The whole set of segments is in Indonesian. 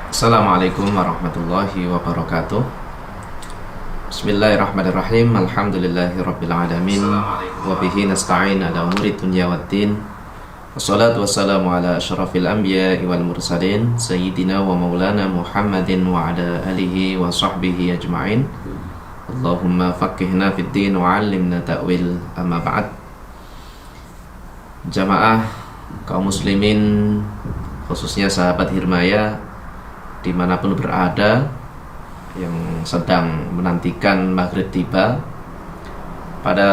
Assalamualaikum warahmatullahi wabarakatuh. Bismillahirrahmanirrahim. Alhamdulillahirabbil alamin. Wa bihi nasta'in ala umuri dunya waddin. Wassalatu wassalamu ala asyrafil anbiya'i wal mursalin sayyidina wa maulana Muhammadin wa ala alihi wa sahbihi ajma'in. Allahumma faqihna fid din wa 'allimna ta'wil. Amma ba'd. Jamaah kaum muslimin, khususnya sahabat Hirmaya dimanapun berada yang sedang menantikan maghrib tiba, pada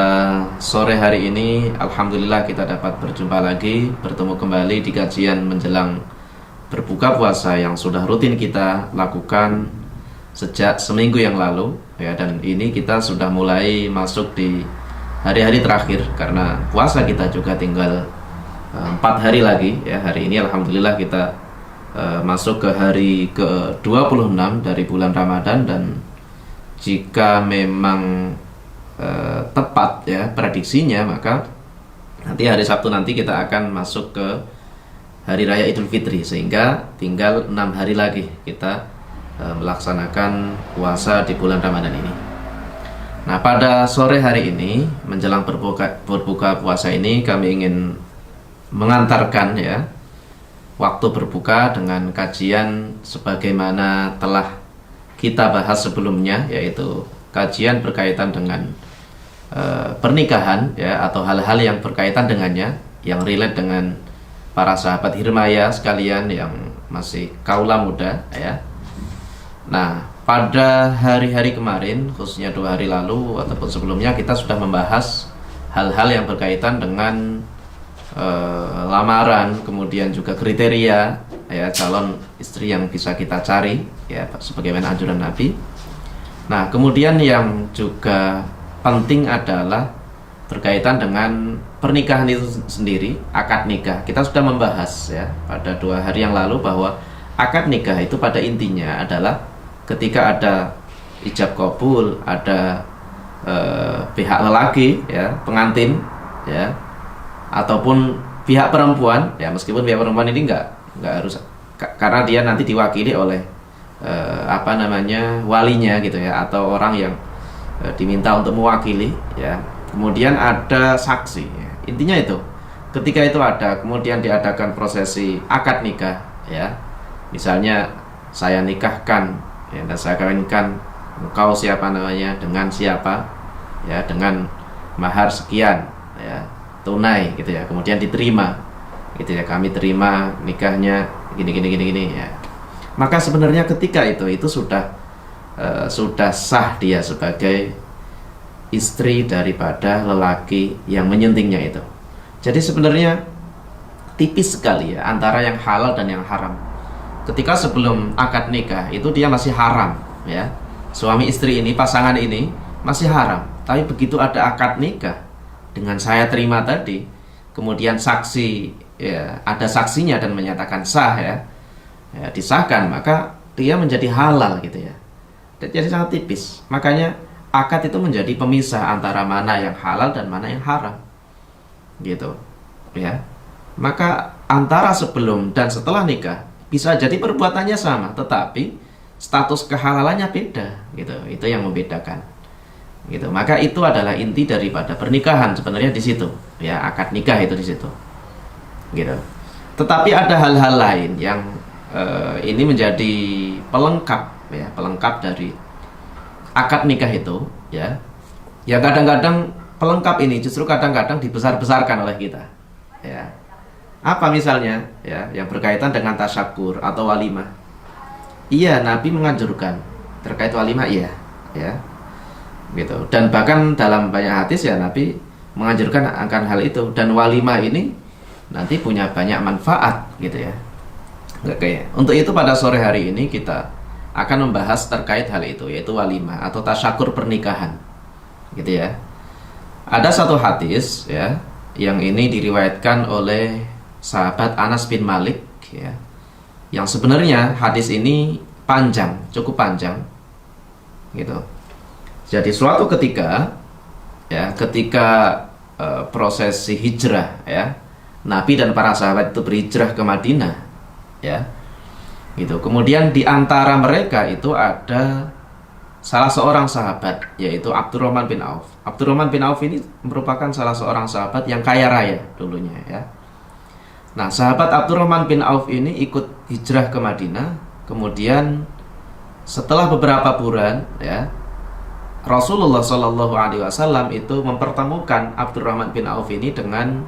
sore hari ini alhamdulillah kita dapat berjumpa lagi, bertemu kembali di kajian menjelang berbuka puasa yang sudah rutin kita lakukan sejak seminggu yang lalu ya, dan ini kita sudah mulai masuk di hari-hari terakhir karena puasa kita juga tinggal 4 hari lagi ya. Hari ini alhamdulillah kita masuk ke hari ke-26 dari bulan Ramadan, dan jika memang tepat ya prediksinya, maka nanti hari Sabtu nanti kita akan masuk ke hari raya Idul Fitri, sehingga tinggal 6 hari lagi kita melaksanakan puasa di bulan Ramadan ini. Nah, pada sore hari ini menjelang berbuka puasa ini, kami ingin mengantarkan ya waktu berbuka dengan kajian sebagaimana telah kita bahas sebelumnya, yaitu kajian berkaitan dengan pernikahan ya, atau hal-hal yang berkaitan dengannya, yang relate dengan para sahabat Hirmaya sekalian yang masih kaula muda ya. Nah, pada hari-hari kemarin, khususnya 2 hari lalu ataupun sebelumnya, kita sudah membahas hal-hal yang berkaitan dengan lamaran, kemudian juga kriteria ya calon istri yang bisa kita cari ya sebagaimana anjuran Nabi. Nah, kemudian yang juga penting adalah berkaitan dengan pernikahan itu sendiri, akad nikah. Kita sudah membahas ya pada 2 hari yang lalu bahwa akad nikah itu pada intinya adalah ketika ada ijab qabul, ada pihak lelaki ya, pengantin ya, ataupun pihak perempuan ya, meskipun pihak perempuan ini enggak harus, karena dia nanti diwakili oleh walinya gitu ya, atau orang yang diminta untuk mewakili ya. Kemudian ada saksi ya. Intinya itu, ketika itu ada, kemudian diadakan prosesi akad nikah ya, misalnya saya nikahkan ya, dan saya kawinkan engkau dengan siapa ya, dengan mahar sekian ya, tunai gitu ya, kemudian diterima gitu ya, kami terima nikahnya gini ya. Maka sebenarnya ketika itu sudah sah dia sebagai istri daripada lelaki yang menyuntingnya itu. Jadi sebenarnya tipis sekali ya antara yang halal dan yang haram. Ketika sebelum akad nikah itu dia masih haram ya, suami istri ini, pasangan ini masih haram. Tapi begitu ada akad nikah dengan saya terima tadi, kemudian saksi ya, ada saksinya dan menyatakan sah ya, disahkan, maka dia menjadi halal gitu ya. Jadi sangat tipis. Makanya akad itu menjadi pemisah antara mana yang halal dan mana yang haram gitu ya. Maka antara sebelum dan setelah nikah bisa jadi perbuatannya sama, tetapi status kehalalannya beda gitu. Itu yang membedakan gitu. Maka itu adalah inti daripada pernikahan sebenarnya di situ ya, akad nikah itu di situ gitu. Tetapi ada hal-hal lain yang ini menjadi pelengkap ya, pelengkap dari akad nikah itu ya, yang kadang-kadang pelengkap ini justru kadang-kadang dibesar-besarkan oleh kita ya. Apa misalnya ya, yang berkaitan dengan tasyakur atau walimah. Iya, Nabi menganjurkan terkait walimah, iya ya gitu, dan bahkan dalam banyak hadis ya Nabi menganjurkan akan hal itu, dan walimah ini nanti punya banyak manfaat gitu ya. Oke, untuk itu pada sore hari ini kita akan membahas terkait hal itu, yaitu walimah atau tasyakur pernikahan gitu ya. Ada satu hadis ya, yang ini diriwayatkan oleh sahabat Anas bin Malik ya, yang sebenarnya hadis ini panjang, cukup panjang gitu. Jadi suatu ketika ya, ketika prosesi hijrah ya, Nabi dan para sahabat itu berhijrah ke Madinah ya, gitu. Kemudian di antara mereka itu ada salah seorang sahabat, yaitu Abdurrahman bin Auf. Abdurrahman bin Auf ini merupakan salah seorang sahabat yang kaya raya dulunya ya. Nah, sahabat Abdurrahman bin Auf ini ikut hijrah ke Madinah. Kemudian setelah beberapa bulan ya, Rasulullah Shallallahu Alaihi Wasallam itu mempertemukan Abdurrahman bin Auf ini dengan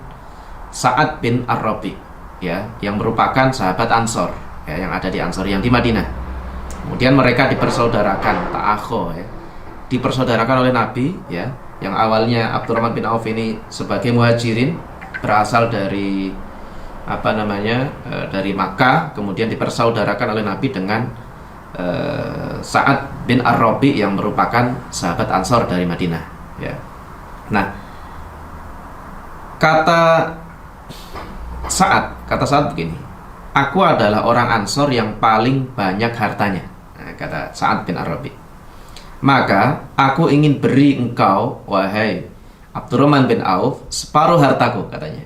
Sa'ad bin Ar-Rabi ya, yang merupakan sahabat Ansor ya, yang ada di Ansor, yang di Madinah. Kemudian mereka dipersaudarakan, ta'akho ya, dipersaudarakan oleh Nabi ya. Yang awalnya Abdurrahman bin Auf ini sebagai muhajirin, berasal dari dari Makkah, kemudian dipersaudarakan oleh Nabi dengan Sa'ad bin Ar-Rabi yang merupakan sahabat Ansor dari Madinah ya. Nah, kata Sa'ad begini, aku adalah orang Ansor yang paling banyak hartanya. Nah, kata Sa'ad bin Ar-Rabi, maka aku ingin beri engkau, wahai Abdurrahman bin Auf, separuh hartaku, katanya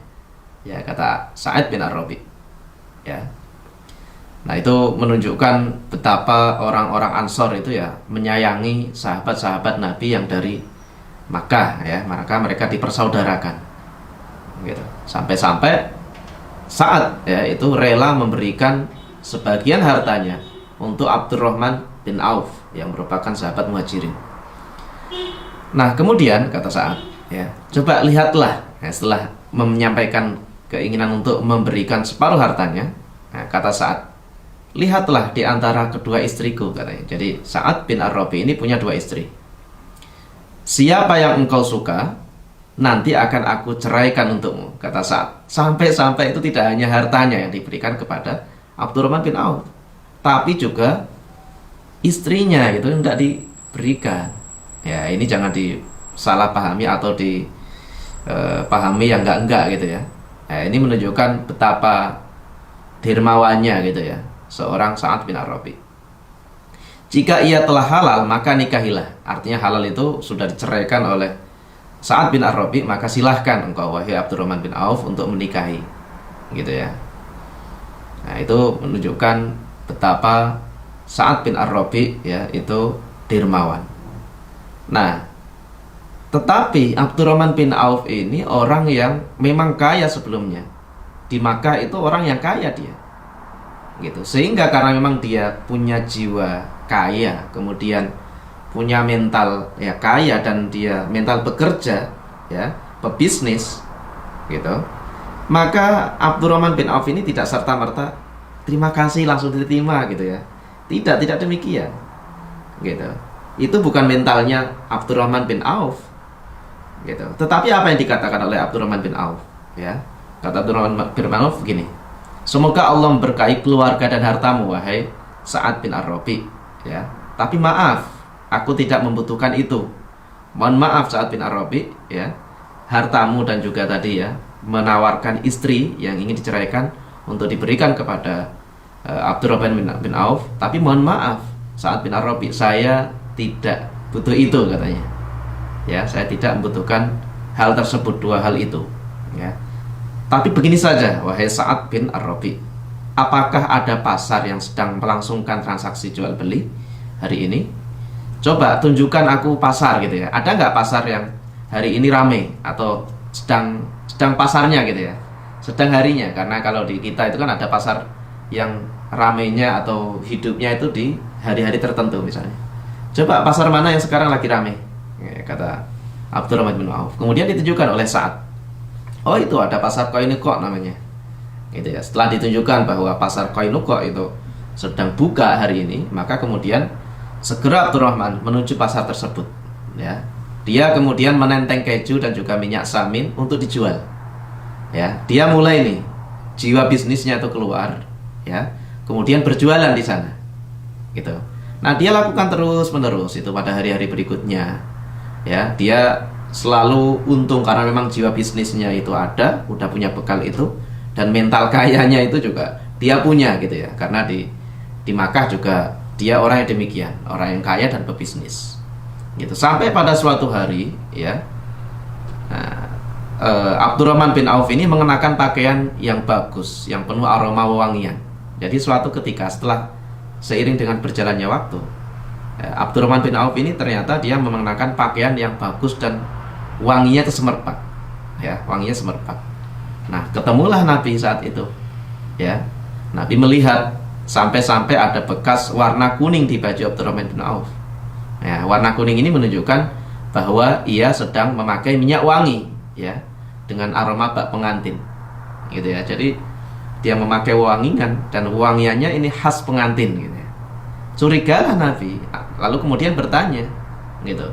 ya, kata Sa'ad bin Ar-Rabi ya. Nah, itu menunjukkan betapa orang-orang Ansor itu ya menyayangi sahabat-sahabat Nabi yang dari Makkah ya, maka mereka dipersaudarakan gitu. Sampai-sampai Sa'ad ya itu rela memberikan sebagian hartanya untuk Abdurrahman bin Auf yang merupakan sahabat muhajirin. Nah, kemudian kata Sa'ad ya, coba lihatlah ya, setelah menyampaikan keinginan untuk memberikan separuh hartanya, nah, kata Sa'ad, lihatlah di antara kedua istriku, katanya. Jadi Sa'ad bin Ar-Rabi ini punya dua istri. Siapa yang engkau suka, nanti akan aku ceraikan untukmu, kata Sa'ad. Sampai-sampai itu tidak hanya hartanya yang diberikan kepada Abdurrahman bin Auf, tapi juga istrinya itu tidak diberikan. Ya, ini jangan disalahpahami atau dipahami yang enggak gitu ya. Nah, ini menunjukkan betapa dermawannya gitu ya seorang Sa'ad bin Ar-Rabi. Jika ia telah halal, maka nikahilah. Artinya halal itu sudah diceraikan oleh Sa'ad bin Ar-Rabi, maka silahkan engkau wahai Abdurrahman bin Auf untuk menikahi, gitu ya. Nah, itu menunjukkan betapa Sa'ad bin Ar-Rabi ya itu dermawan. Nah, tetapi Abdurrahman bin Auf ini orang yang memang kaya sebelumnya. Di Makkah itu orang yang kaya dia, gitu. Sehingga karena memang dia punya jiwa kaya, kemudian punya mental ya kaya, dan dia mental bekerja ya, pebisnis gitu, maka Abdurrahman bin Auf ini tidak serta-merta terima kasih langsung diterima gitu ya. Tidak demikian gitu. Itu bukan mentalnya Abdurrahman bin Auf gitu. Tetapi apa yang dikatakan oleh Abdurrahman bin Auf ya, kata Abdurrahman bin Auf begini, semoga Allah memberkahi keluarga dan hartamu wahai Sa'ad bin Ar-Rabi ya, tapi maaf, aku tidak membutuhkan itu. Mohon maaf Sa'ad bin Ar-Rabi ya, hartamu dan juga tadi ya menawarkan istri yang ingin diceraikan untuk diberikan kepada Abdurrahman bin Auf, tapi mohon maaf Sa'ad bin Ar-Rabi, saya tidak butuh itu, katanya ya, saya tidak membutuhkan hal tersebut, dua hal itu ya. Tapi begini saja wahai Sa'ad bin Ar-Rabi, apakah ada pasar yang sedang melangsungkan transaksi jual beli hari ini? Coba tunjukkan aku pasar gitu ya. Ada nggak pasar yang hari ini rame atau sedang pasarnya gitu ya, sedang harinya? Karena kalau di kita itu kan ada pasar yang ramenya atau hidupnya itu di hari-hari tertentu misalnya. Coba pasar mana yang sekarang lagi rame ya, kata Abdurrahman bin Auf. Kemudian ditunjukkan oleh Sa'ad, oh itu ada pasar Qainuqa namanya gitu ya. Setelah ditunjukkan bahwa pasar Qainuqa itu sedang buka hari ini, maka kemudian segera Abdurrahman menuju pasar tersebut ya. Dia kemudian menenteng keju dan juga minyak samin untuk dijual ya. Dia mulai nih jiwa bisnisnya itu keluar ya, kemudian berjualan di sana gitu. Nah, dia lakukan terus menerus itu pada hari-hari berikutnya ya. Dia selalu untung karena memang jiwa bisnisnya itu ada, udah punya bekal itu, dan mental kayanya itu juga dia punya gitu ya. Karena di Makkah juga dia orang yang demikian, orang yang kaya dan pebisnis gitu. Sampai pada suatu hari ya, Abdurrahman bin Auf ini mengenakan pakaian yang bagus, yang penuh aroma wewangian Jadi suatu ketika setelah seiring dengan berjalannya waktu, Abdurrahman bin Auf ini ternyata dia mengenakan pakaian yang bagus dan wanginya itu semerbak, ya, wanginya semerbak. Nah, ketemulah Nabi saat itu, ya. Nabi melihat sampai-sampai ada bekas warna kuning di baju Abdurrahman bin Auf. Ya, warna kuning ini menunjukkan bahwa ia sedang memakai minyak wangi, ya, dengan aroma bak pengantin, gitu ya. Jadi dia memakai wangian dan wangiannya ini khas pengantin, gitu ya. Curigalah Nabi, lalu kemudian bertanya, gitu,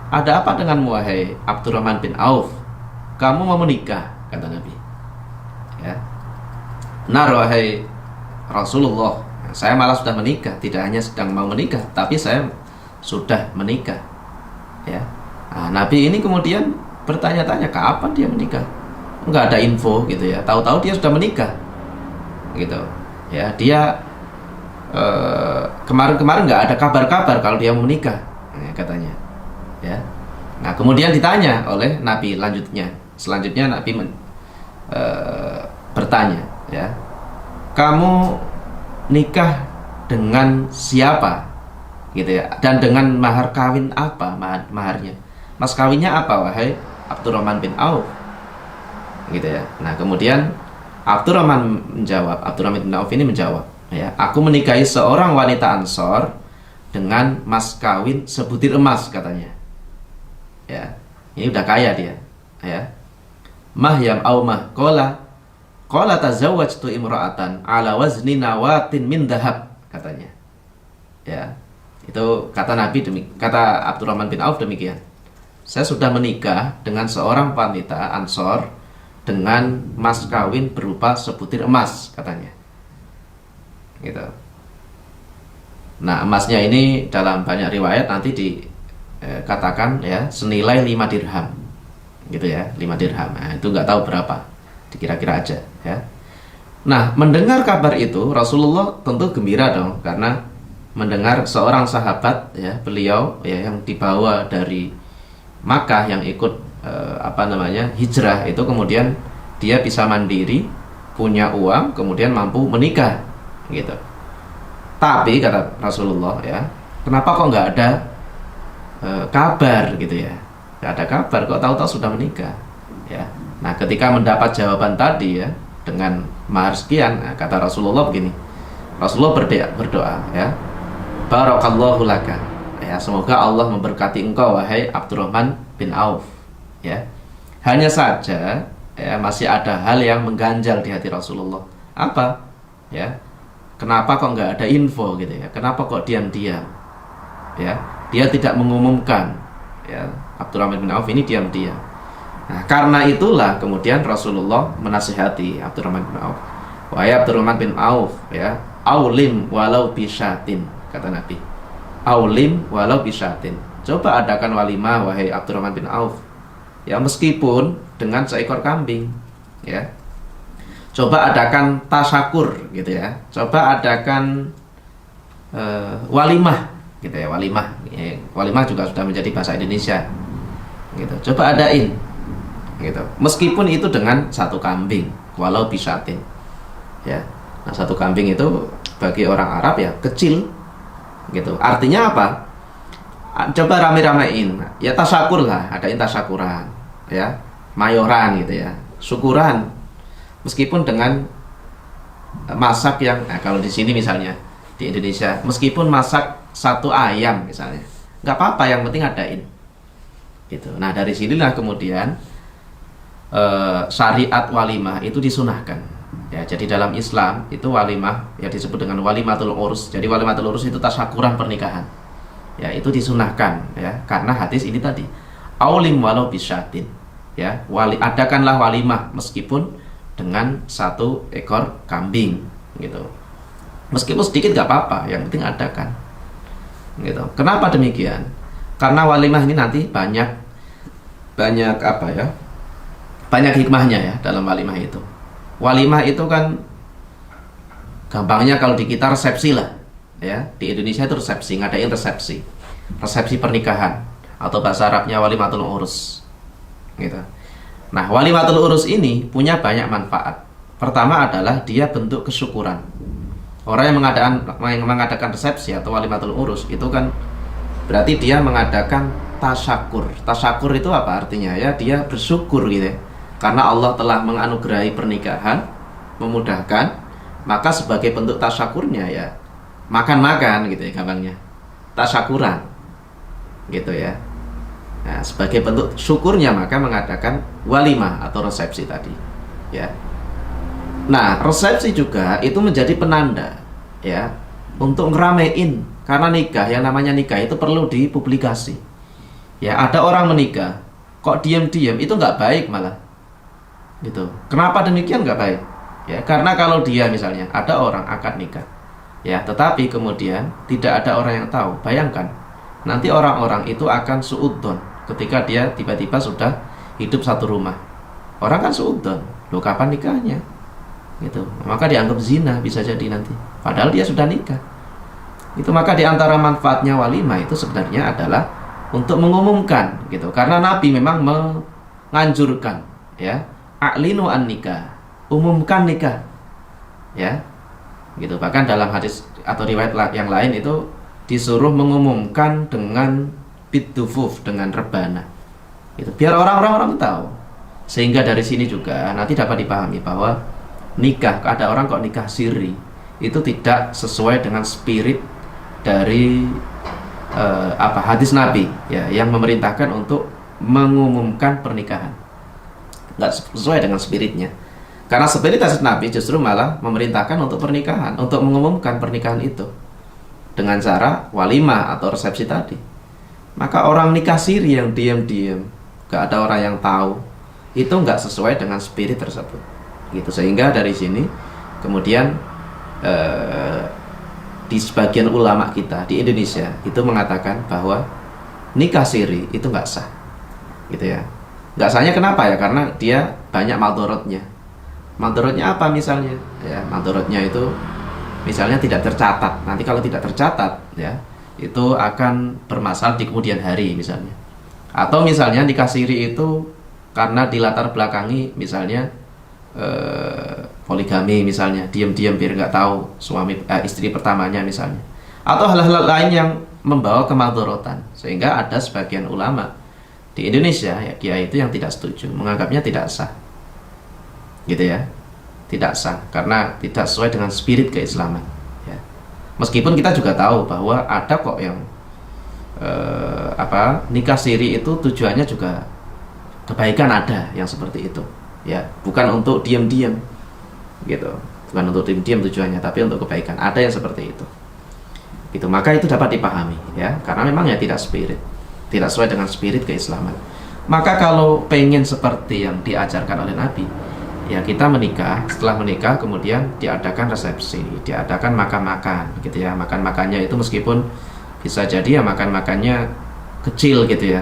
ada apa denganmu wahai Abdurrahman bin Auf? Kamu mau menikah? Kata Nabi. Ya. Nah, wahai Rasulullah, saya malah sudah menikah. Tidak hanya sedang mau menikah, tapi saya sudah menikah. Ya. Nah, Nabi ini kemudian bertanya-tanya kapan dia menikah. Enggak ada info, gitu ya. Tahu-tahu dia sudah menikah, gitu. Ya, dia kemarin-kemarin nggak ada kabar-kabar kalau dia mau menikah, ya, katanya. Ya. Nah, kemudian ditanya oleh Nabi selanjutnya Nabi bertanya, ya, kamu nikah dengan siapa, gitu ya, dan dengan mahar kawin apa, maharnya, mas kawinnya apa wahai Abdurrahman bin Auf, gitu ya. Nah, kemudian Abdurrahman bin Auf ini menjawab, ya, aku menikahi seorang wanita Ansor dengan mas kawin sebutir emas, katanya. Ya, ini udah kaya dia, ya. Mahyam au mah qala tazawwajtu imra'atan ala wazni nawatin min dhahab, katanya. Ya, itu kata Nabi, kata Abdurrahman bin Auf demikian. Saya sudah menikah dengan seorang wanita Ansor dengan mas kawin berupa sebutir emas, katanya. Gitu. Nah, emasnya ini dalam banyak riwayat nanti dikatakan, ya, senilai 5 dirham, gitu ya, 5 dirham. Nah, itu nggak tahu berapa, dikira-kira aja, ya. Nah, mendengar kabar itu Rasulullah tentu gembira dong, karena mendengar seorang sahabat, ya, beliau, ya, yang dibawa dari Makkah, yang ikut hijrah itu, kemudian dia bisa mandiri, punya uang, kemudian mampu menikah, gitu. Tapi kata Rasulullah, ya, kenapa kok nggak ada kabar, gitu ya, nggak ada kabar, kok tahu-tahu sudah menikah, ya. Nah, ketika mendapat jawaban tadi, ya, dengan mahar sekian, nah, kata Rasulullah begini, Rasulullah berdoa, ya, barakallahu laka, ya, semoga Allah memberkati engkau wahai Abdurrahman bin Auf, ya. Hanya saja, ya, masih ada hal yang mengganjal di hati Rasulullah. Apa? Ya, kenapa kok nggak ada info, gitu ya? Kenapa kok diam-diam? Ya, dia tidak mengumumkan. Ya, Abdurrahman bin Auf ini diam-diam. Nah, karena itulah kemudian Rasulullah menasihati Abdurrahman bin Auf. Wahai Abdurrahman bin Auf, ya, aulim walau bisyatin, kata Nabi. Aulim walau bisyatin. Coba adakan walimah wahai Abdurrahman bin Auf. Ya, meskipun dengan seekor kambing, ya. Coba adakan tasyakur, gitu ya. Coba adakan walimah, gitu ya, walimah. Ya, walimah juga sudah menjadi bahasa Indonesia, gitu. Coba adain, gitu. Meskipun itu dengan satu kambing, walau bisyatin, ya. Nah, satu kambing itu bagi orang Arab, ya, kecil, gitu. Artinya apa? Coba rame-ramein, ya, tasyakur lah, adain tasyakuran, ya, mayoran, gitu ya, syukuran, meskipun dengan masak yang, nah, kalau di sini misalnya di Indonesia, meskipun masak satu ayam misalnya, nggak apa-apa, yang penting adain, gitu. Nah, dari sinilah kemudian syariat walimah itu disunahkan, ya. Jadi dalam Islam itu walimah, ya, disebut dengan walimatul urus. Jadi walimatul urus itu tasyakuran pernikahan, ya, itu disunahkan, ya, karena hadis ini tadi, aulim walau bisyatin, ya, adakanlah walimah meskipun dengan satu ekor kambing, gitu. Meskipun sedikit nggak apa-apa, yang penting adakan, gitu. Kenapa demikian? Karena walimah ini nanti banyak apa, ya, banyak hikmahnya, ya, dalam walimah itu. Walimah itu kan gampangnya kalau di kita resepsi lah, ya. Di Indonesia itu resepsi, ngadain resepsi pernikahan, atau bahasa Arabnya walimatul urus, gitu. Nah, walimatul urus ini punya banyak manfaat. Pertama adalah dia bentuk kesyukuran, Orang yang mengadakan resepsi atau walimatul urus itu kan berarti dia mengadakan tasyakur. Tasyakur itu apa artinya? Ya, dia bersyukur gitu ya. Karena Allah telah menganugerahi pernikahan, memudahkan, maka sebagai bentuk tasyakurnya ya makan-makan gitu ya gampangnya. Tasyakuran. Gitu ya. Nah, sebagai bentuk syukurnya maka mengadakan walimah atau resepsi tadi. Ya. Nah, resepsi juga itu menjadi penanda ya untuk ngeramein, karena nikah, yang namanya nikah itu perlu dipublikasi. Ya, ada orang menikah kok diam-diam itu nggak baik malah. Gitu. Kenapa demikian nggak baik? Ya, karena kalau dia misalnya ada orang akad nikah, ya, tetapi kemudian tidak ada orang yang tahu. Bayangkan, nanti orang-orang itu akan suudzon ketika dia tiba-tiba sudah hidup satu rumah. Orang kan suudzon, loh kapan nikahnya? Gitu. Maka dianggap zina bisa jadi nanti. Padahal dia sudah nikah. Itu maka diantara manfaatnya walimah itu sebenarnya adalah untuk mengumumkan gitu. Karena Nabi memang menganjurkan ya, a'linu an nikah, umumkan nikah. Ya. Gitu. Bahkan dalam hadis atau riwayat yang lain itu disuruh mengumumkan dengan bidufuf, dengan rebana. Gitu. Biar orang-orang tahu. Sehingga dari sini juga nanti dapat dipahami bahwa nikah, ada orang kok nikah siri, itu tidak sesuai dengan spirit dari hadis Nabi ya, yang memerintahkan untuk mengumumkan pernikahan. Nggak sesuai dengan spiritnya. Karena spirit hadis Nabi justru malah memerintahkan untuk pernikahan, untuk mengumumkan pernikahan itu dengan cara walimah atau resepsi tadi. Maka orang nikah siri yang diam-diam, nggak ada orang yang tahu, itu nggak sesuai dengan spirit tersebut. Gitu. Sehingga dari sini kemudian di sebagian ulama kita di Indonesia itu mengatakan bahwa nikah siri itu nggak sah, gitu ya. Nggak sahnya kenapa ya? Karena dia banyak madorotnya. Madorotnya apa misalnya? Ya, madorotnya itu misalnya tidak tercatat. Nanti kalau tidak tercatat ya, itu akan bermasalah di kemudian hari misalnya. Atau misalnya nikah siri itu karena dilatar belakangi misalnya poligami misalnya, diam-diam biar nggak tahu istri pertamanya misalnya, atau hal-hal lain yang membawa kemadorotan, sehingga ada sebagian ulama di Indonesia ya, dia itu yang tidak setuju, menganggapnya tidak sah, gitu ya, tidak sah karena tidak sesuai dengan spirit keislaman ya. Meskipun kita juga tahu bahwa ada kok yang nikah siri itu tujuannya juga kebaikan, ada yang seperti itu ya, bukan untuk diam-diam gitu, bukan untuk diam-diam tujuannya, tapi untuk kebaikan, ada yang seperti itu gitu. Maka itu dapat dipahami ya, karena memang ya tidak sesuai dengan spirit keislaman. Maka kalau pengen seperti yang diajarkan oleh Nabi ya, kita menikah, setelah menikah kemudian diadakan resepsi, diadakan makan-makan gitu ya. Makan-makannya itu meskipun bisa jadi ya makan-makannya kecil gitu ya,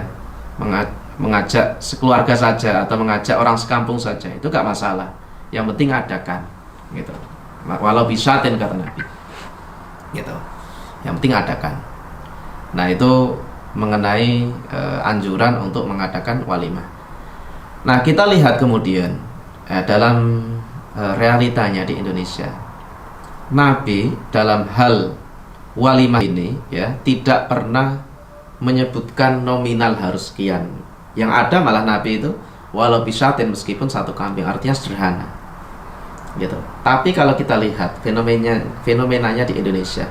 mengajak sekeluarga saja atau mengajak orang sekampung saja, itu gak masalah, yang penting adakan gitu, walau bisatin kata Nabi gitu, yang penting adakan. Nah itu mengenai anjuran untuk mengadakan walimah. Nah kita lihat kemudian dalam realitanya di Indonesia, Nabi dalam hal walimah ini ya tidak pernah menyebutkan nominal harus sekian. Yang ada malah Nabi itu walau bisatin, meskipun satu kambing, artinya sederhana gitu. Tapi kalau kita lihat fenomenanya di Indonesia,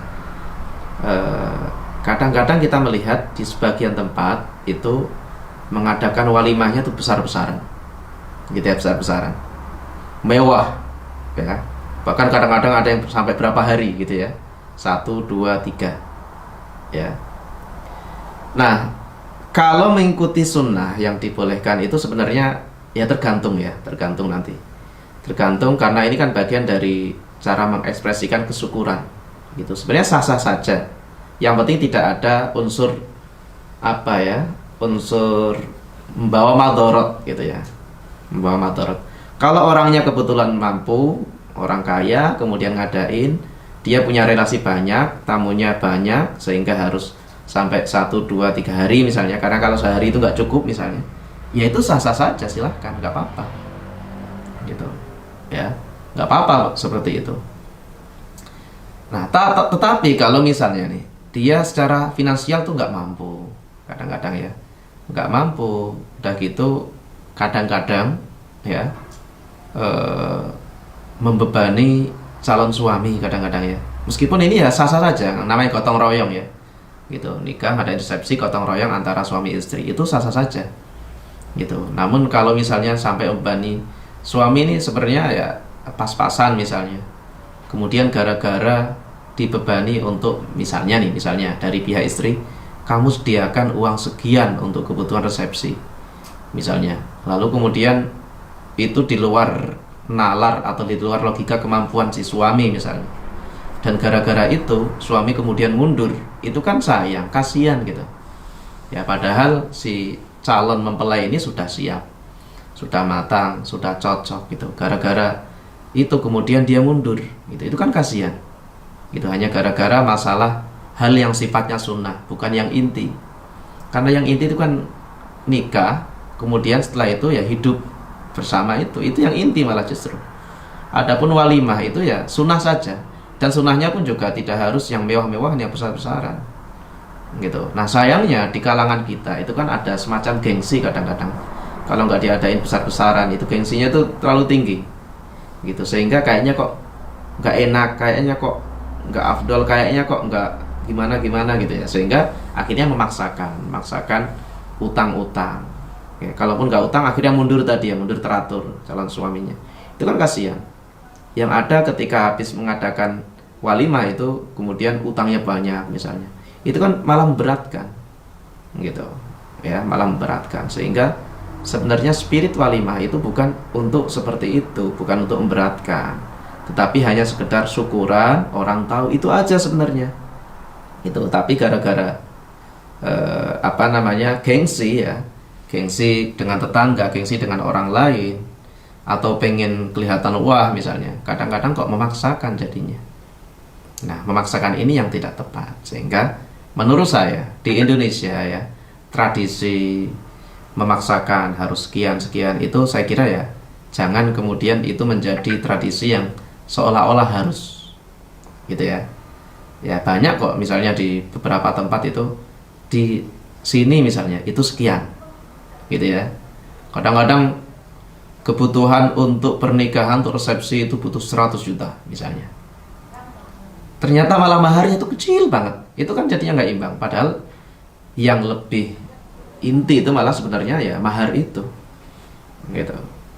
kadang-kadang kita melihat di sebagian tempat itu mengadakan walimahnya itu besar-besaran gitu ya, besar-besaran, mewah ya. Bahkan kadang-kadang ada yang sampai berapa hari gitu ya, 1, 2, 3 ya. Nah kalau mengikuti sunnah yang dibolehkan itu sebenarnya ya tergantung nanti. Tergantung, karena ini kan bagian dari cara mengekspresikan kesyukuran gitu. Sebenarnya sah-sah saja. Yang penting tidak ada unsur unsur membawa madorot gitu ya. Membawa madorot. Kalau orangnya kebetulan mampu, orang kaya, kemudian ngadain, dia punya relasi banyak, tamunya banyak, sehingga harus sampai 1, 2, 3 hari misalnya, karena kalau sehari itu nggak cukup misalnya, ya itu sah-sah saja, silahkan, nggak apa-apa gitu ya, nggak apa-apa seperti itu. Nah, tetapi kalau misalnya nih, dia secara finansial tuh nggak mampu, kadang-kadang ya, nggak mampu, udah gitu, kadang-kadang ya membebani calon suami kadang-kadang ya. Meskipun ini ya sah-sah saja, namanya gotong royong ya, gitu. Nikah ada resepsi gotong royong antara suami istri itu sah-sah saja, gitu. Namun kalau misalnya sampai membebani suami ini sebenarnya ya pas-pasan misalnya, kemudian gara-gara dibebani untuk misalnya dari pihak istri, kamu sediakan uang sekian untuk kebutuhan resepsi misalnya, lalu kemudian itu di luar nalar atau di luar logika kemampuan si suami misalnya, dan gara-gara itu suami kemudian mundur, itu kan sayang, kasihan gitu ya, padahal si calon mempelai ini sudah siap, sudah matang, sudah cocok gitu, gara-gara itu kemudian dia mundur gitu, itu kan kasihan gitu, hanya gara-gara masalah hal yang sifatnya sunnah, bukan yang inti. Karena yang inti itu kan nikah, kemudian setelah itu ya hidup bersama, itu yang inti malah justru. Adapun walimah itu ya sunnah saja, dan sunnahnya pun juga tidak harus yang mewah-mewah, yang besar-besaran gitu. Nah sayangnya di kalangan kita itu kan ada semacam gengsi kadang-kadang, kalau nggak diadain besar-besaran itu gengsinya tuh terlalu tinggi gitu, sehingga kayaknya kok nggak enak, kayaknya kok nggak afdol, kayaknya kok nggak gimana gitu ya, sehingga akhirnya memaksakan utang-utang ya, kalaupun nggak utang akhirnya mundur tadi ya, mundur teratur calon suaminya, itu kan kasihan. Yang ada ketika habis mengadakan walimah itu kemudian utangnya banyak misalnya, itu kan malah memberatkan gitu ya, malah memberatkan, sehingga sebenarnya spirit walimah itu bukan untuk seperti itu, bukan untuk memberatkan, tetapi hanya sekedar syukuran, orang tahu, itu aja sebenarnya itu. Tapi gara-gara gengsi ya, gengsi dengan tetangga, gengsi dengan orang lain, atau pengen kelihatan wah misalnya, kadang-kadang kok memaksakan jadinya. Nah, memaksakan ini yang tidak tepat, sehingga menurut saya di Indonesia ya, tradisi memaksakan harus sekian itu saya kira ya, jangan kemudian itu menjadi tradisi yang seolah-olah harus gitu ya. Ya banyak kok misalnya di beberapa tempat itu, di sini misalnya itu sekian gitu ya. Kadang-kadang kebutuhan untuk pernikahan, untuk resepsi itu butuh 100 juta misalnya, ternyata malah maharnya itu kecil banget, itu kan jadinya nggak imbang. Padahal yang lebih inti itu malah sebenarnya ya mahar itu gitu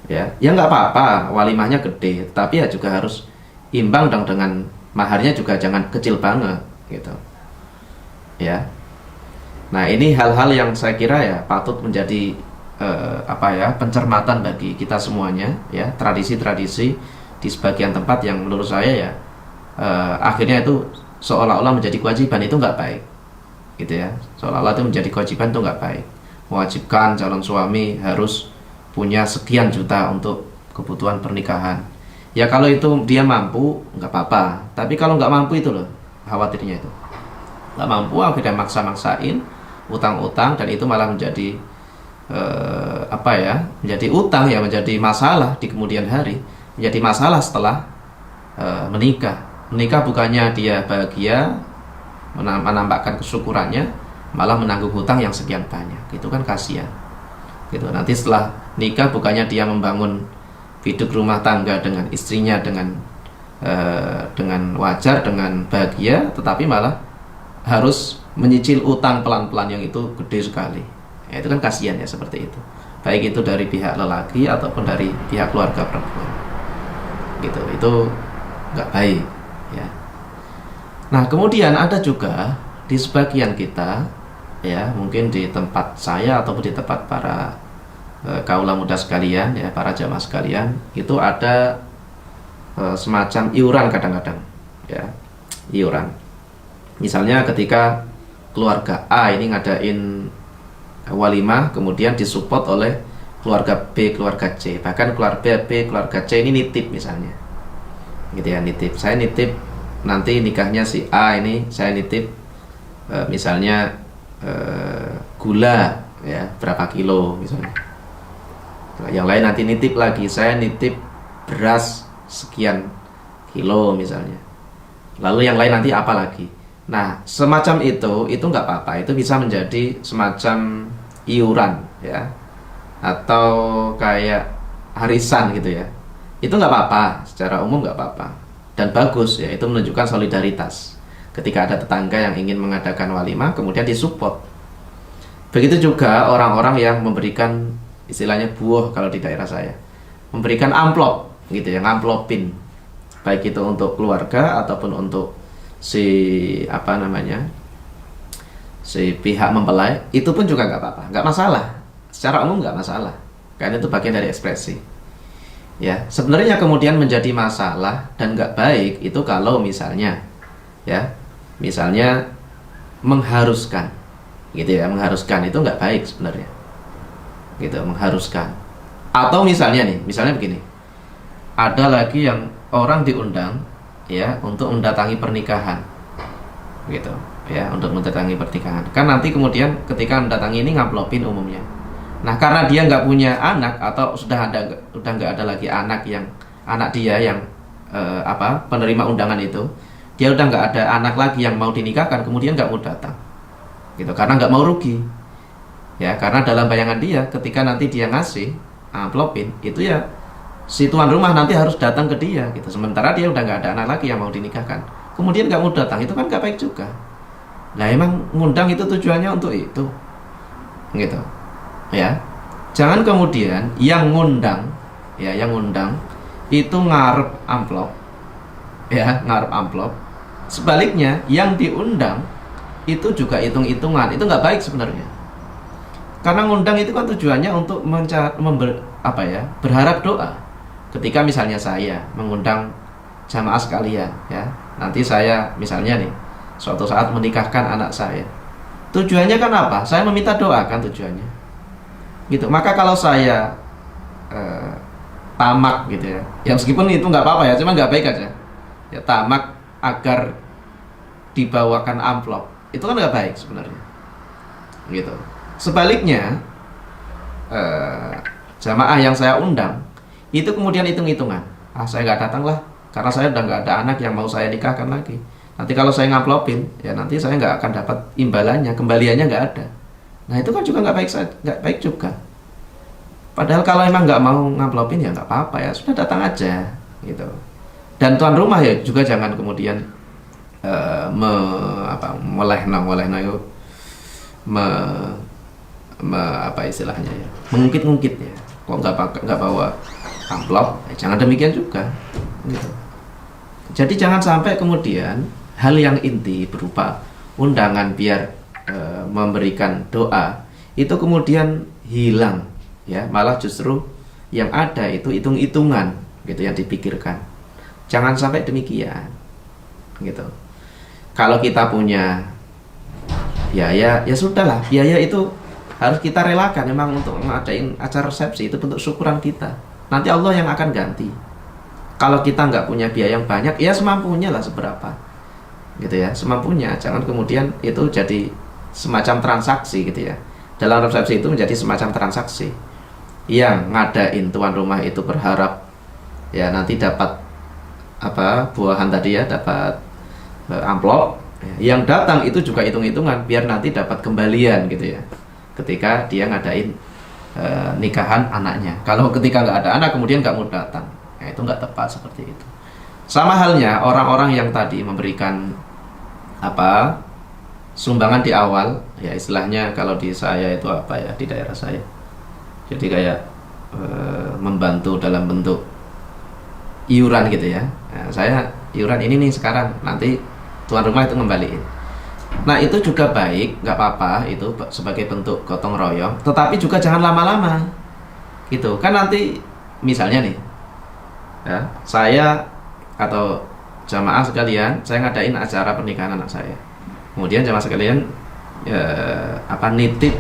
ya. Ya nggak apa-apa walimahnya gede, tapi ya juga harus imbang dong dengan maharnya, juga jangan kecil banget gitu ya. Nah ini hal-hal yang saya kira ya patut menjadi pencermatan bagi kita semuanya ya, tradisi-tradisi di sebagian tempat yang menurut saya ya akhirnya itu seolah-olah menjadi kewajiban, itu nggak baik gitu ya. Seolah-olah itu menjadi kewajiban, itu nggak baik, mewajibkan calon suami harus punya sekian juta untuk kebutuhan pernikahan. Ya kalau itu dia mampu nggak apa-apa, tapi kalau nggak mampu itu loh khawatirnya, itu nggak mampu akhirnya maksa-maksain utang-utang, dan itu malah menjadi menjadi utang ya, menjadi masalah di kemudian hari, menjadi masalah setelah menikah. Bukannya dia bahagia menampakkan kesyukurannya, malah menanggung hutang yang sekian banyak, itu kan kasihan gitu. Nanti setelah nikah bukannya dia membangun hidup rumah tangga dengan istrinya dengan wajar, dengan bahagia, tetapi malah harus menyicil utang pelan-pelan yang itu gede sekali ya, itu kan kasihan ya seperti itu, baik itu dari pihak lelaki ataupun dari pihak keluarga perempuan gitu, itu nggak baik ya. Nah kemudian ada juga di sebagian kita ya, mungkin di tempat saya ataupun di tempat para kaula muda sekalian ya, para jamaah sekalian, itu ada semacam iuran kadang-kadang ya, iuran. Misalnya ketika keluarga A ini ngadain walimah, kemudian disupport oleh keluarga B, keluarga C, bahkan keluarga B, keluarga C ini nitip misalnya gitu ya, nitip, saya nitip nanti nikahnya si A ini, saya nitip misalnya gula ya berapa kilo misalnya. Yang lain nanti nitip lagi, saya nitip beras sekian kilo misalnya. Lalu yang lain nanti apa lagi. Nah, semacam itu nggak apa-apa. Itu bisa menjadi semacam iuran ya, atau kayak harisan gitu ya. Itu nggak apa-apa, secara umum nggak apa-apa. Dan bagus ya, itu menunjukkan solidaritas. Ketika ada tetangga yang ingin mengadakan walimah, kemudian disupport. Begitu juga orang-orang yang memberikan istilahnya buah kalau di daerah saya. Memberikan amplop gitu ya, ngamplopin. Baik itu untuk keluarga ataupun untuk si pihak mempelai, itu pun juga nggak apa-apa, nggak masalah. Secara umum nggak masalah, karena itu bagian dari ekspresi. Ya, sebenarnya kemudian menjadi masalah dan nggak baik itu kalau misalnya mengharuskan, gitu ya, mengharuskan itu nggak baik sebenarnya, gitu, mengharuskan. Atau misalnya begini, ada lagi yang orang diundang ya untuk mendatangi pernikahan, gitu ya, untuk mendatangi pernikahan. Kan nanti kemudian ketika mendatangi ini ngamplopin umumnya. Nah, karena dia nggak punya anak atau udah nggak ada lagi anak dia yang penerima undangan itu, dia udah nggak ada anak lagi yang mau dinikahkan, kemudian nggak mau datang, gitu, karena nggak mau rugi, ya, karena dalam bayangan dia ketika nanti dia ngasih amplopin itu ya si tuan rumah nanti harus datang ke dia, gitu. Sementara dia udah nggak ada anak lagi yang mau dinikahkan, kemudian nggak mau datang, itu kan nggak baik juga. Nah, emang ngundang itu tujuannya untuk itu, gitu. Ya, jangan kemudian yang ngundang itu ngarep amplop, ya, ngarep amplop. Sebaliknya yang diundang itu juga hitung-hitungan, itu nggak baik sebenarnya. Karena ngundang itu kan tujuannya untuk berharap doa. Ketika misalnya saya mengundang jamaah sekalian, ya, nanti saya misalnya suatu saat menikahkan anak saya, tujuannya kan apa? Saya meminta doa kan tujuannya, gitu. Maka kalau saya tamak gitu ya meskipun itu nggak apa-apa ya, cuma nggak baik aja ya, tamak agar dibawakan amplop, itu kan nggak baik sebenarnya, gitu. Sebaliknya jamaah yang saya undang itu kemudian hitung-hitungan, saya nggak datang lah karena saya udah nggak ada anak yang mau saya nikahkan lagi. Nanti kalau saya ngamplopin ya nanti saya nggak akan dapat imbalannya, kembaliannya nggak ada. Nah, itu kan juga nggak baik juga. Padahal kalau emang nggak mau ngamplopin ya nggak apa-apa ya, sudah datang aja, gitu. Dan tuan rumah ya juga jangan kemudian istilahnya ya, mengungkit-ungkit ya. Kok nggak bawa amplop? Jangan demikian juga, gitu. Jadi jangan sampai kemudian hal yang inti berupa undangan biar memberikan doa itu kemudian hilang, ya, malah justru yang ada itu hitung-hitungan, gitu, yang dipikirkan. Jangan sampai demikian, gitu. Kalau kita punya biaya ya sudahlah, biaya itu harus kita relakan memang untuk ngadain acara resepsi, itu bentuk syukuran kita. Nanti Allah yang akan ganti. Kalau kita nggak punya biaya yang banyak, ya semampunya lah, seberapa, gitu ya, semampunya. Jangan kemudian itu jadi semacam transaksi, gitu ya. Dalam resepsi itu menjadi semacam transaksi. Yang ngadain tuan rumah itu berharap ya nanti dapat buahan tadi ya, dapat amplop. Yang datang itu juga hitung-hitungan biar nanti dapat kembalian, gitu ya, ketika dia ngadain nikahan anaknya. Kalau ketika nggak ada anak kemudian nggak mau datang, ya itu nggak tepat seperti itu. Sama halnya orang-orang yang tadi memberikan sumbangan di awal, ya istilahnya kalau di saya itu di daerah saya, jadi kayak membantu dalam bentuk iuran, gitu ya. Nah, saya iuran ini nih sekarang, nanti tuan rumah itu ngembaliin. Nah, itu juga baik, nggak apa-apa, itu sebagai bentuk gotong royong. Tetapi juga jangan lama-lama, gitu. Kan nanti misalnya ya, saya atau jamaah sekalian, saya ngadain acara pernikahan anak saya. Kemudian jamaah sekalian nitip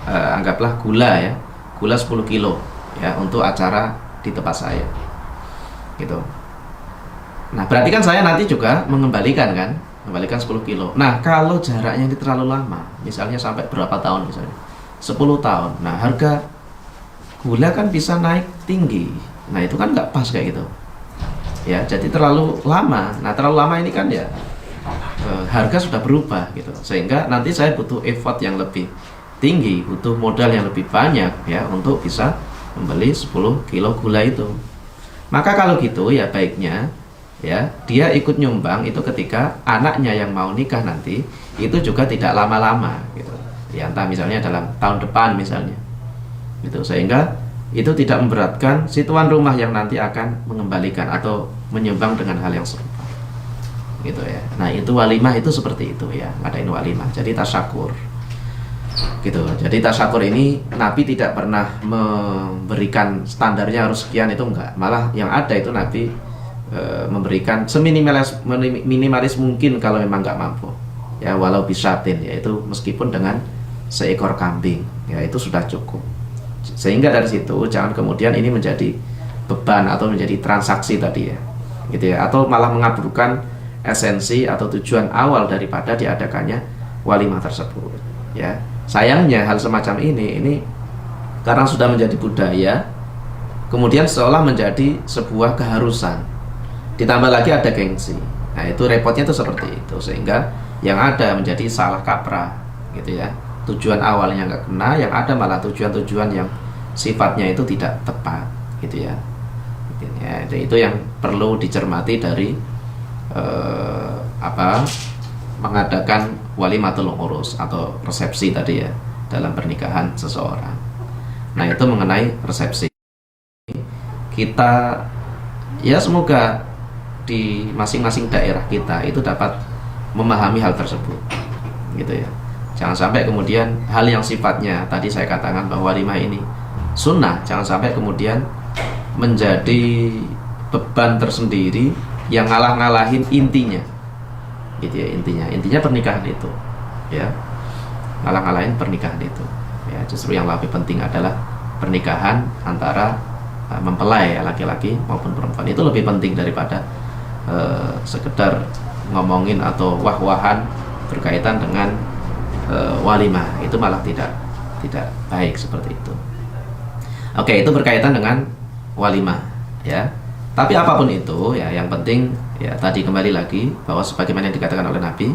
anggaplah gula 10 kilo ya untuk acara di tempat saya, gitu. Nah, berarti kan saya nanti juga mengembalikan 10 kilo. Nah, kalau jaraknya ini terlalu lama, misalnya sampai berapa tahun, misalnya 10 tahun, nah harga gula kan bisa naik tinggi. Nah, itu kan nggak pas kayak gitu, ya, jadi terlalu lama. Nah, terlalu lama ini kan ya harga sudah berubah gitu, sehingga nanti saya butuh effort yang lebih tinggi, butuh modal yang lebih banyak ya untuk bisa membeli 10 kilo gula itu. Maka kalau gitu ya baiknya ya dia ikut nyumbang itu ketika anaknya yang mau nikah nanti itu juga tidak lama-lama gitu ya, entah misalnya dalam tahun depan misalnya gitu, sehingga itu tidak memberatkan si tuan rumah yang nanti akan mengembalikan atau menyumbang dengan hal yang serupa gitu ya. Nah itu walimah itu seperti itu ya, ngadain walimah jadi tasyakur gitu. Jadi tasyakur ini Nabi tidak pernah memberikan standarnya harus sekian, itu enggak, malah yang ada itu Nabi memberikan seminimalis mungkin kalau memang enggak mampu ya, walau bisatin, yaitu meskipun dengan seekor kambing ya, itu sudah cukup. Sehingga dari situ jangan kemudian ini menjadi beban atau menjadi transaksi tadi ya gitu ya, atau malah mengaburkan esensi atau tujuan awal daripada diadakannya walimah tersebut ya. Sayangnya hal semacam ini karena sudah menjadi budaya, kemudian seolah menjadi sebuah keharusan, ditambah lagi ada gengsi. Nah itu repotnya itu seperti itu, sehingga yang ada menjadi salah kaprah gitu ya, tujuan awalnya nggak kena, yang ada malah tujuan-tujuan yang sifatnya itu tidak tepat gitu ya. Itu yang perlu dicermati dari mengadakan walimatul urus atau resepsi tadi ya dalam pernikahan seseorang. Nah itu mengenai resepsi. Kita ya semoga di masing-masing daerah kita itu dapat memahami hal tersebut gitu ya. Jangan sampai kemudian hal yang sifatnya tadi saya katakan bahwa walimah ini sunnah, jangan sampai kemudian menjadi beban tersendiri yang ngalah-ngalahin intinya gitu ya. Intinya pernikahan itu ya, ngalah-ngalahin pernikahan itu ya. Justru yang lebih penting adalah pernikahan antara mempelai ya, laki-laki maupun perempuan, itu lebih penting daripada sekedar ngomongin atau wah-wahan berkaitan dengan walimah. Itu malah tidak baik seperti itu. Oke, itu berkaitan dengan walimah ya. Tapi apapun itu ya, yang penting ya tadi kembali lagi bahwa sebagaimana yang dikatakan oleh Nabi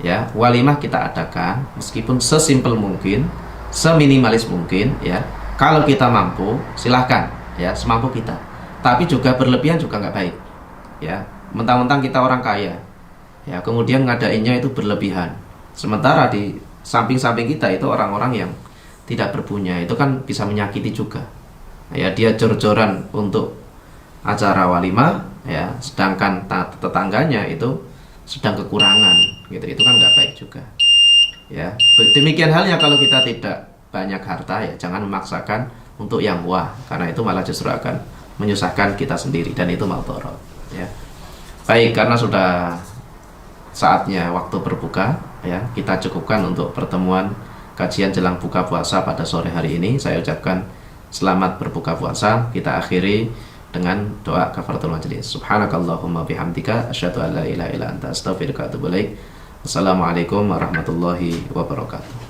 ya, walimah kita adakan meskipun sesimpel mungkin, seminimalis mungkin ya. Kalau kita mampu silahkan ya, semampu kita. Tapi juga berlebihan juga nggak baik ya. Mentang-mentang kita orang kaya ya, kemudian ngadainnya itu berlebihan, sementara di samping-samping kita itu orang-orang yang tidak berpunya, itu kan bisa menyakiti juga ya. Dia jor-joran untuk acara walimah ya, sedangkan tetangganya itu sedang kekurangan gitu, itu kan nggak baik juga ya. Demikian halnya kalau kita tidak banyak harta ya, jangan memaksakan untuk yang wah, karena itu malah justru akan menyusahkan kita sendiri dan itu maldharat ya. Baik, karena sudah saatnya waktu berbuka ya, kita cukupkan untuk pertemuan kajian jelang buka puasa pada sore hari ini. Saya ucapkan selamat berbuka puasa. Kita akhiri dengan doa kafaratul majelis. Subhanakallahumma bihamdika asyhadu an la ilaha illa anta astaghfiruka wa atubu ilaik. Wassalamualaikum warahmatullahi wabarakatuh.